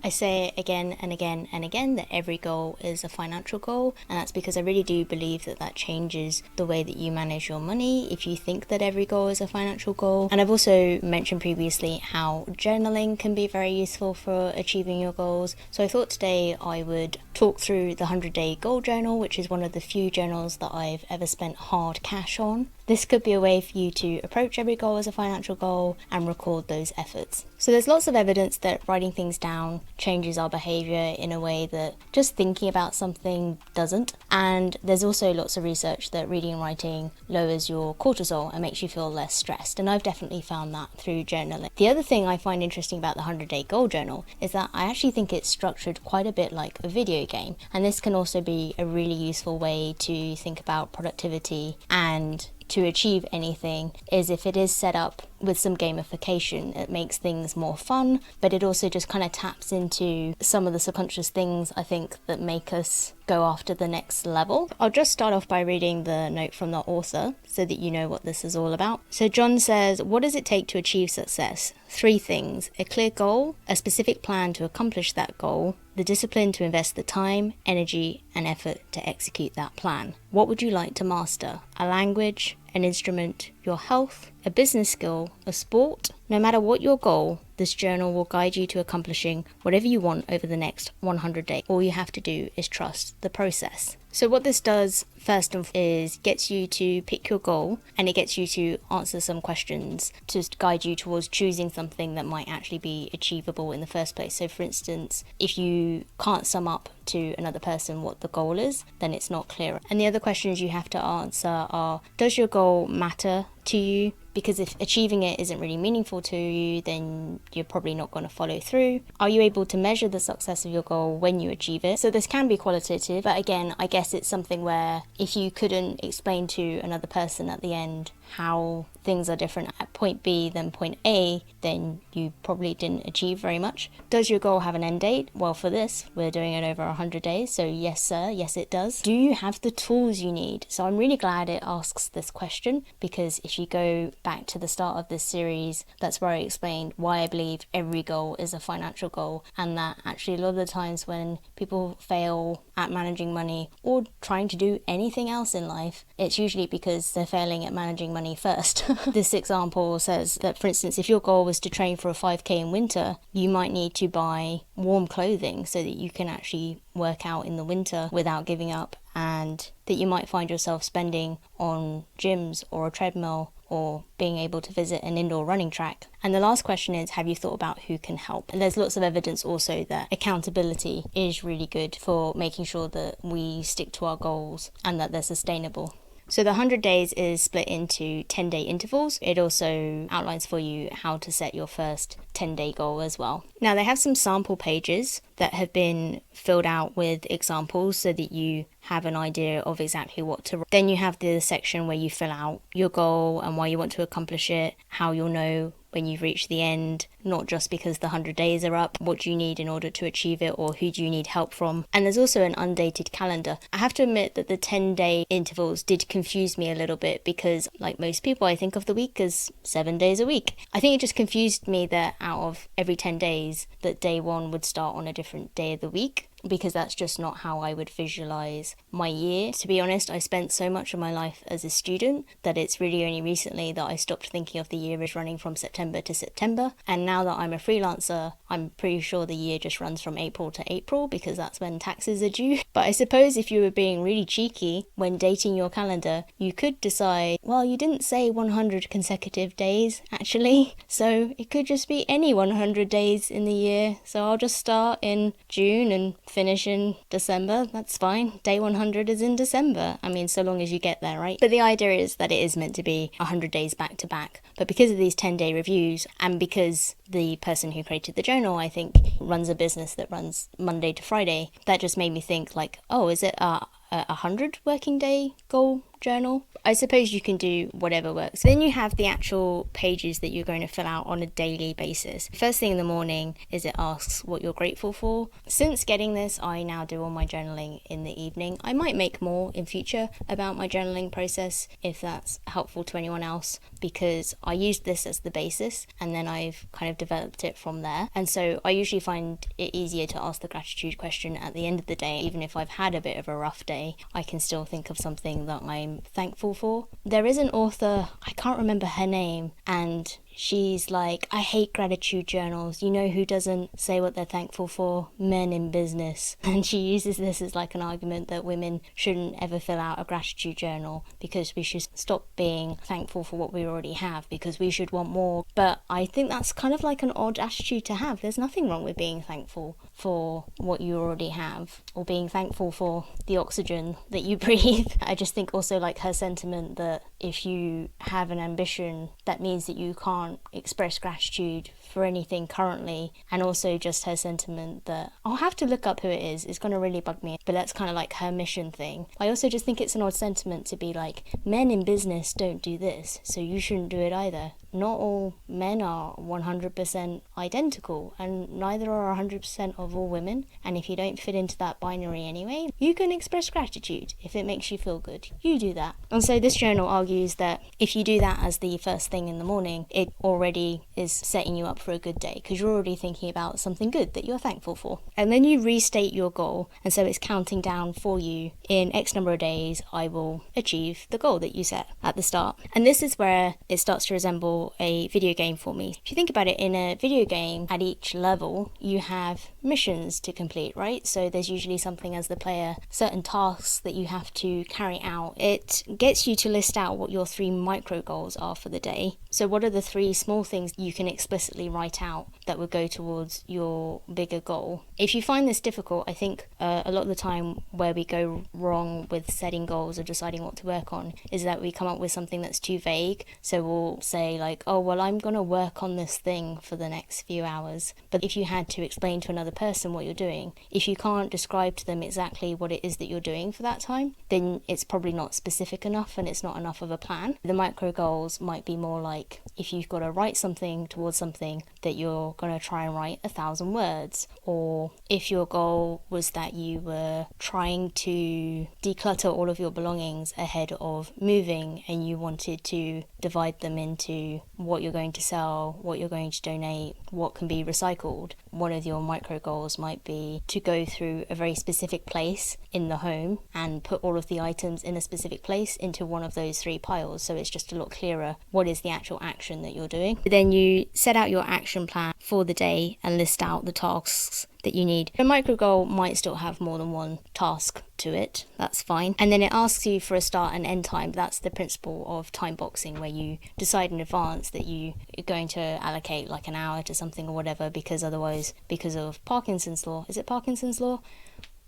I say again and again and again that every goal is a financial goal, and that's because I really do believe that that changes the way that you manage your money if you think that every goal is a financial goal. And I've also mentioned previously how journaling can be very useful for achieving your goals. So I thought today I would talk through the 100-day goal journal, which is one of the few journals that I've ever spent hard cash on. This could be a way for you to approach every goal as a financial goal and record those efforts. So there's lots of evidence that writing things down changes our behaviour in a way that just thinking about something doesn't. And there's also lots of research that reading and writing lowers your cortisol and makes you feel less stressed. And I've definitely found that through journaling. The other thing I find interesting about the 100-day goal journal is that I actually think it's structured quite a bit like a video game. And this can also be a really useful way to think about productivity and to achieve anything, is if it is set up with some gamification. It makes things more fun, but it also just kind of taps into some of the subconscious things I think that make us go after the next level. I'll just start off by reading the note from the author so that you know what this is all about. So John says, what does it take to achieve success? 3 things: a clear goal, a specific plan to accomplish that goal, the discipline to invest the time, energy, and effort to execute that plan. What would you like to master? A language, an instrument, your health, a business skill, a sport? No matter what your goal, this journal will guide you to accomplishing whatever you want over the next 100 days. All you have to do is trust the process. So what this does first is gets you to pick your goal, and it gets you to answer some questions to guide you towards choosing something that might actually be achievable in the first place. So for instance, if you can't sum up to another person what the goal is, then it's not clear. And the other questions you have to answer are, does your goal matter to you? Because if achieving it isn't really meaningful to you, then you're probably not going to follow through. Are you able to measure the success of your goal when you achieve it? So this can be qualitative, but again, I guess it's something where if you couldn't explain to another person at the end how things are different at point B than point A, then you probably didn't achieve very much. Does your goal have an end date? Well, for this, we're doing it over 100 days, so yes sir, yes it does. Do you have the tools you need? So I'm really glad it asks this question, because if you go back to the start of this series, that's where I explained why I believe every goal is a financial goal, and that actually a lot of the times when people fail at managing money or trying to do anything else in life, it's usually because they're failing at managing money first. This example says that, for instance, if your goal was to train for a 5k in winter, you might need to buy warm clothing so that you can actually work out in the winter without giving up, and that you might find yourself spending on gyms or a treadmill or being able to visit an indoor running track. And the last question is, have you thought about who can help? And there's lots of evidence also that accountability is really good for making sure that we stick to our goals and that they're sustainable. So the 100 days is split into 10-day intervals. It also outlines for you how to set your first 10-day goal as well. Now they have some sample pages that have been filled out with examples so that you have an idea of exactly what to write. Then you have the section where you fill out your goal and why you want to accomplish it, how you'll know when you've reached the end, not just because the 100 days are up, what do you need in order to achieve it, or who do you need help from. And there's also an undated calendar. I have to admit that the 10-day intervals did confuse me a little bit, because like most people, I think of the week as 7 days a week. I think it just confused me that out of every 10 days, that day 1 would start on a different day of the week, because that's just not how I would visualize my year. To be honest, I spent so much of my life as a student that it's really only recently that I stopped thinking of the year as running from September to September. And now that I'm a freelancer, I'm pretty sure the year just runs from April to April, because that's when taxes are due. But I suppose if you were being really cheeky when dating your calendar, you could decide, well, you didn't say 100 consecutive days actually, so it could just be any 100 days in the year. So I'll just start in June and finish in December. That's fine. Day 100 is in December. I mean, so long as you get there, right? But the idea is that it is meant to be 100 days back to back. But because of these 10-day reviews, and because the person who created the journal, I think, runs a business that runs Monday to Friday, that just made me think like, oh, is it a 100 working day goal journal. I suppose you can do whatever works. Then you have the actual pages that you're going to fill out on a daily basis. First thing in the morning is it asks what you're grateful for. Since getting this, I now do all my journaling in the evening. I might make more in future about my journaling process if that's helpful to anyone else, because I used this as the basis and then I've kind of developed it from there. And so I usually find it easier to ask the gratitude question at the end of the day. Even if I've had a bit of a rough day, I can still think of something that I'm thankful for. There is an author, I can't remember her name, and she's like, I hate gratitude journals. You know who doesn't say what they're thankful for? Men in business. And she uses this as like an argument that women shouldn't ever fill out a gratitude journal because we should stop being thankful for what we already have because we should want more. But I think that's kind of like an odd attitude to have. There's nothing wrong with being thankful for what you already have, or being thankful for the oxygen that you breathe. I just think also like her sentiment that if you have an ambition, that means that you can't express gratitude for anything currently. And also just her sentiment that I'll have to look up who it is, it's going to really bug me, but that's kind of like her mission thing. I also just think it's an odd sentiment to be like, men in business don't do this, so you shouldn't do it either. Not all men are 100% identical, and neither are 100% of all women. And if you don't fit into that binary anyway, you can express gratitude if it makes you feel good. You do that. And so this journal argues that if you do that as the first thing in the morning, it already is setting you up for a good day because you're already thinking about something good that you're thankful for. And then you restate your goal, and so it's counting down for you. In X number of days, I will achieve the goal that you set at the start. And this is where it starts to resemble a video game for me. If you think about it, in a video game, at each level, you have missions to complete, right? So there's usually something as the player, certain tasks that you have to carry out. It gets you to list out what your 3 micro goals are for the day. So what are the 3 small things you can explicitly write out that would go towards your bigger goal? If you find this difficult, I think a lot of the time where we go wrong with setting goals or deciding what to work on is that we come up with something that's too vague. So we'll say like, oh, well, I'm going to work on this thing for the next few hours. But if you had to explain to another person what you're doing, if you can't describe to them exactly what it is that you're doing for that time, then it's probably not specific enough and it's not enough of a plan. The micro goals might be more like if you've got to write something towards something that you're going to try and write 1,000 words, or if your goal was that you were trying to declutter all of your belongings ahead of moving and you wanted to divide them into what you're going to sell, what you're going to donate, what can be recycled. One of your micro goals might be to go through a very specific place in the home and put all of the items in a specific place into one of those 3 piles, so it's just a lot clearer what is the actual action that you're doing. Then you set out your action plan for the day and list out the tasks that you need. A micro goal might still have more than one task to it, that's fine. And then it asks you for a start and end time. That's the principle of time boxing, where you decide in advance that you're going to allocate like an hour to something or whatever, because otherwise, because of Parkinson's law, is it Parkinson's law?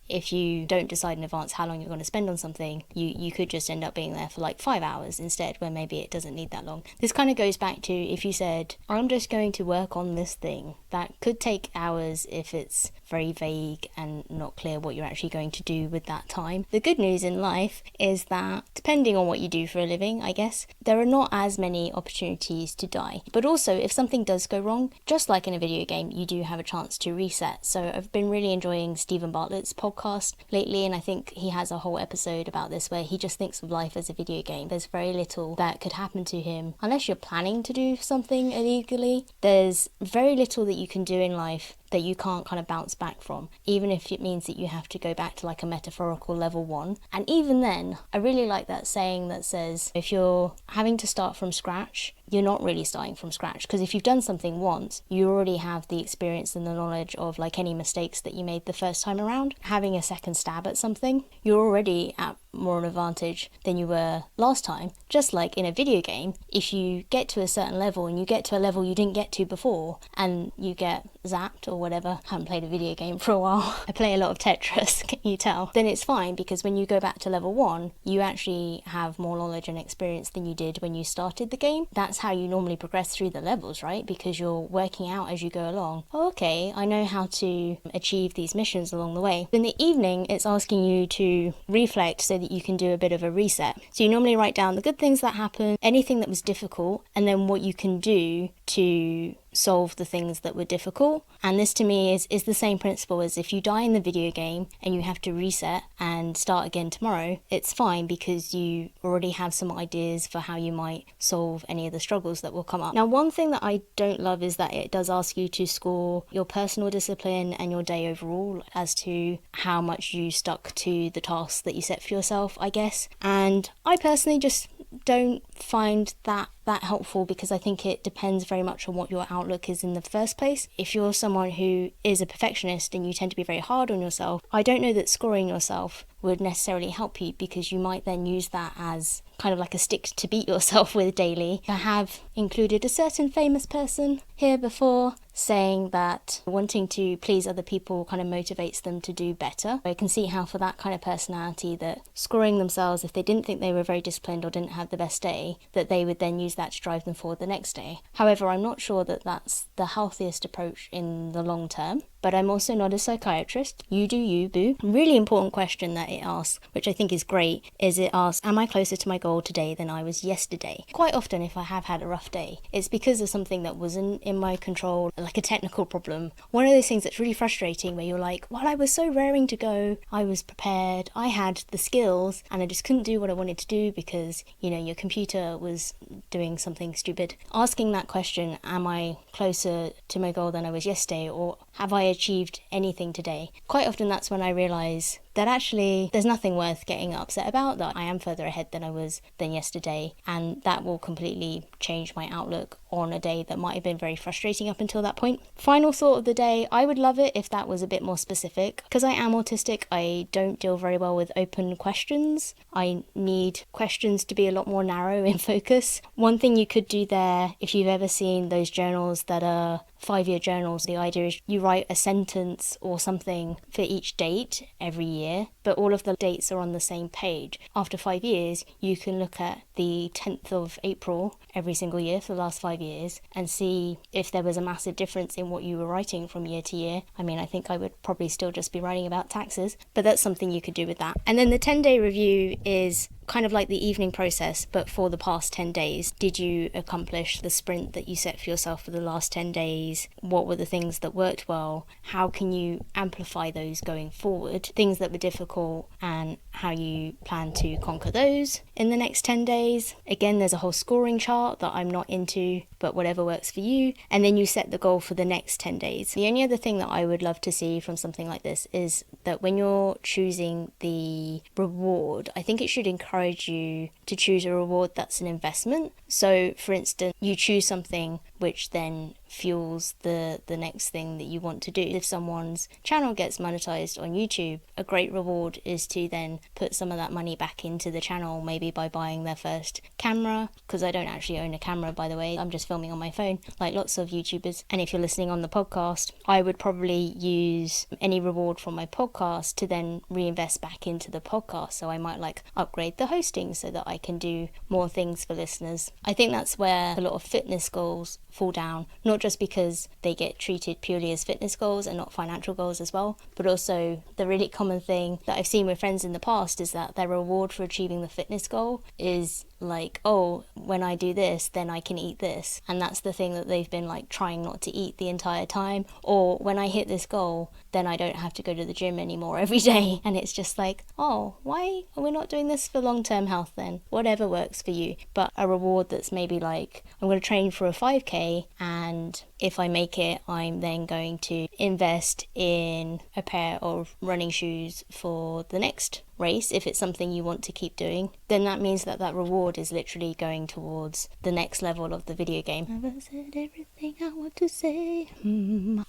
If you don't decide in advance how long you're going to spend on something, you could just end up being there for like 5 hours instead, where maybe it doesn't need that long. This kind of goes back to if you said, I'm just going to work on this thing. That could take hours if it's very vague and not clear what you're actually going to do with that time. The good news in life is that, depending on what you do for a living, I guess, there are not as many opportunities to die. But also, if something does go wrong, just like in a video game, you do have a chance to reset. So I've been really enjoying Stephen Bartlett's podcast lately, and I think he has a whole episode about this where he just thinks of life as a video game. There's very little that could happen to him unless you're planning to do something illegally. There's very little that you can do in life that you can't kind of bounce back from, even if it means that you have to go back to like a metaphorical level 1. And even then, I really like that saying that says, if you're having to start from scratch, you're not really starting from scratch, because if you've done something once, you already have the experience and the knowledge of like any mistakes that you made the first time around. Having a second stab at something, you're already at more an advantage than you were last time. Just like in a video game, if you get to a certain level and you get to a level you didn't get to before and you get zapped or whatever, haven't played a video game for a while, I play a lot of Tetris, can you tell? Then it's fine, because when you go back to level 1, you actually have more knowledge and experience than you did when you started the game. That's how you normally progress through the levels, right? Because you're working out as you go along. Oh, okay, I know how to achieve these missions along the way. In the evening, it's asking you to reflect so that you can do a bit of a reset. So you normally write down the good things that happened, anything that was difficult, and then what you can do to solve the things that were difficult. And this to me is the same principle as if you die in the video game and you have to reset and start again tomorrow, it's fine because you already have some ideas for how you might solve any of the struggles that will come up. Now, one thing that I don't love is that it does ask you to score your personal discipline and your day overall as to how much you stuck to the tasks that you set for yourself, I guess. And I personally just don't find that helpful, because I think it depends very much on what your outlook is in the first place. If you're someone who is a perfectionist and you tend to be very hard on yourself, I don't know that scoring yourself would necessarily help you, because you might then use that as kind of like a stick to beat yourself with daily. I have included a certain famous person here before saying that wanting to please other people kind of motivates them to do better. I can see how for that kind of personality that scoring themselves, if they didn't think they were very disciplined or didn't have the best day, that they would then use that to drive them forward the next day. However, I'm not sure that that's the healthiest approach in the long term. But I'm also not a psychiatrist. You do you, boo. A really important question that it asks, which I think is great, is it asks, am I closer to my goal today than I was yesterday? Quite often, if I have had a rough day, it's because of something that wasn't in my control, like a technical problem. One of those things that's really frustrating where you're like, well, I was so raring to go, I was prepared, I had the skills, and I just couldn't do what I wanted to do because, you know, your computer was doing something stupid. Asking that question, am I closer to my goal than I was yesterday, or have I achieved anything today? Quite often that's when I realise that actually there's nothing worth getting upset about, that I am further ahead than I was than yesterday, and that will completely change my outlook on a day that might have been very frustrating up until that point. Final thought of the day, I would love it if that was a bit more specific. Because I am autistic, I don't deal very well with open questions. I need questions to be a lot more narrow in focus. One thing you could do there, if you've ever seen those journals that are 5-year journals, the idea is you write a sentence or something for each date every year, but all of the dates are on the same page. After 5 years, you can look at the 10th of April every single year for the last 5 years and see if there was a massive difference in what you were writing from year to year. I mean, I think I would probably still just be writing about taxes, but that's something you could do with that. And then the 10-day review is kind of like the evening process, but for the past 10 days. Did you accomplish the sprint that you set for yourself for the last 10 days? What were the things that worked well? How can you amplify those going forward? Things that were difficult and how you plan to conquer those in the next 10 days. Again, there's a whole scoring chart that I'm not into, but whatever works for you. And then you set the goal for the next 10 days. The only other thing that I would love to see from something like this is that when you're choosing the reward, I think it should encourage you to choose a reward that's an investment. So, for instance, you choose something which then fuels the next thing that you want to do. If someone's channel gets monetized on YouTube, a great reward is to then put some of that money back into the channel, maybe by buying their first camera, because I don't actually own a camera, by the way. I'm just filming on my phone, like lots of YouTubers. And if you're listening on the podcast, I would probably use any reward from my podcast to then reinvest back into the podcast. So I might like upgrade the hosting so that I can do more things for listeners. I think that's where a lot of fitness goals fall down, not just because they get treated purely as fitness goals and not financial goals as well, but also the really common thing that I've seen with friends in the past is that their reward for achieving the fitness goal is like, oh, when I do this, then I can eat this. And that's the thing that they've been like trying not to eat the entire time. Or when I hit this goal, then I don't have to go to the gym anymore every day. And it's just like, oh, why are we not doing this for long-term health then? Whatever works for you. But a reward that's maybe like, I'm going to train for a 5K, and if I make it, I'm then going to invest in a pair of running shoes for the next race. If it's something you want to keep doing, then that means that reward is literally going towards the next level of the video game. I've said everything I want to say.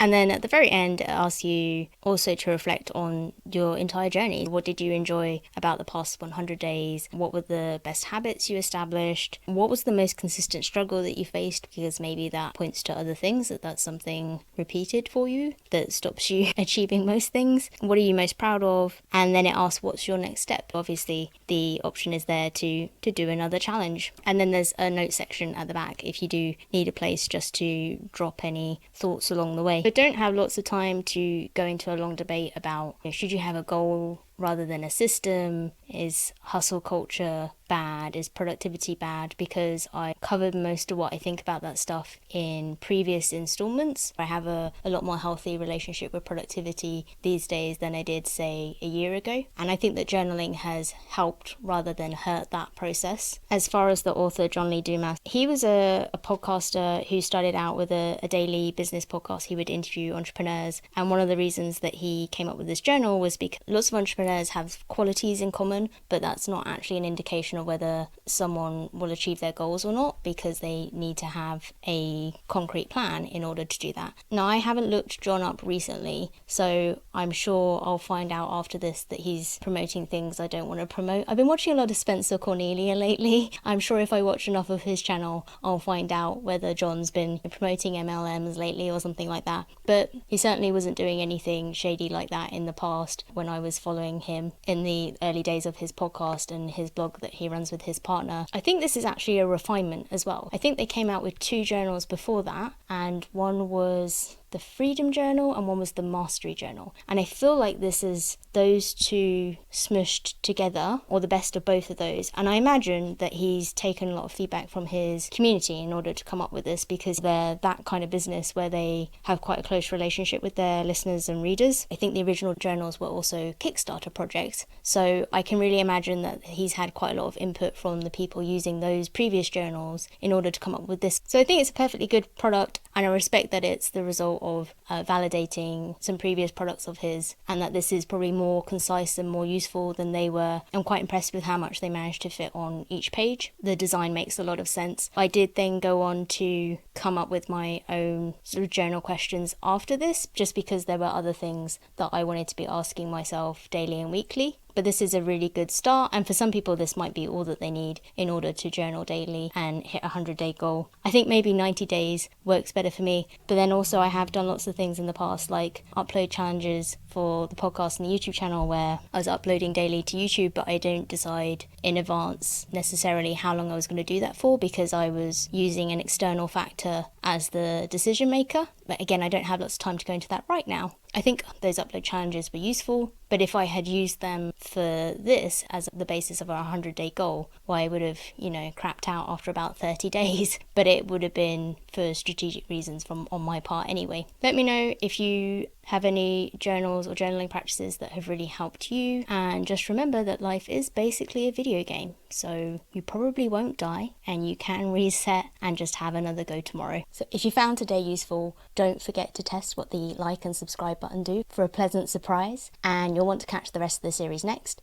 And then at the very end, it asks you also to reflect on your entire journey. What did you enjoy about the past 100 days? What were the best habits you established? What was the most consistent struggle that you faced? Because maybe that points to other things, that's something repeated for you that stops you achieving most things. What are you most proud of? And then it asks, what's your next step? Obviously, the option is there to do another challenge. And then there's a note section at the back if you do need a place just to drop any thoughts along the way. But don't have lots of time to go into a long debate about, should you have a goal rather than a system? Is hustle culture bad? Is productivity bad? Because I covered most of what I think about that stuff in previous installments. I have a lot more healthy relationship with productivity these days than I did, say, a year ago. And I think that journaling has helped rather than hurt that process. As far as the author, John Lee Dumas, he was a podcaster who started out with a daily business podcast. He would interview entrepreneurs. And one of the reasons that he came up with this journal was because lots of entrepreneurs have qualities in common, but that's not actually an indication of whether someone will achieve their goals or not, because they need to have a concrete plan in order to do that. Now, I haven't looked John up recently, so I'm sure I'll find out after this that he's promoting things I don't want to promote. I've been watching a lot of Spencer Cornelia lately. I'm sure if I watch enough of his channel, I'll find out whether John's been promoting MLMs lately or something like that. But he certainly wasn't doing anything shady like that in the past when I was following him in the early days of his podcast and his blog that he runs with his partner. I think this is actually a refinement as well. I think they came out with 2 journals before that, and one was the Freedom Journal and one was the Mastery Journal. And I feel like this is those 2 smushed together, or the best of both of those. And I imagine that he's taken a lot of feedback from his community in order to come up with this, because they're that kind of business where they have quite a close relationship with their listeners and readers. I think the original journals were also Kickstarter projects, so I can really imagine that he's had quite a lot of input from the people using those previous journals in order to come up with this. So I think it's a perfectly good product, and I respect that it's the result of validating some previous products of his, and that this is probably more concise and more useful than they were. I'm quite impressed with how much they managed to fit on each page. The design makes a lot of sense. I did then go on to come up with my own sort of journal questions after this, just because there were other things that I wanted to be asking myself daily and weekly. But this is a really good start, and for some people this might be all that they need in order to journal daily and hit a 100-day goal. I think maybe 90 days works better for me, but then also I have done lots of things in the past, like upload challenges for the podcast and the YouTube channel, where I was uploading daily to YouTube, but I don't decide in advance necessarily how long I was going to do that for, because I was using an external factor as the decision maker. But again, I don't have lots of time to go into that right now. I think those upload challenges were useful, but if I had used them for this as the basis of our 100-day goal, well, I would have, crapped out after about 30 days, but it would have been for strategic reasons on my part anyway. Let me know if you have any journals or journaling practices that have really helped you, and just remember that life is basically a video game, so you probably won't die, and you can reset and just have another go tomorrow. So if you found today useful, don't forget to test what the like and subscribe button do for a pleasant surprise, and you'll want to catch the rest of the series next.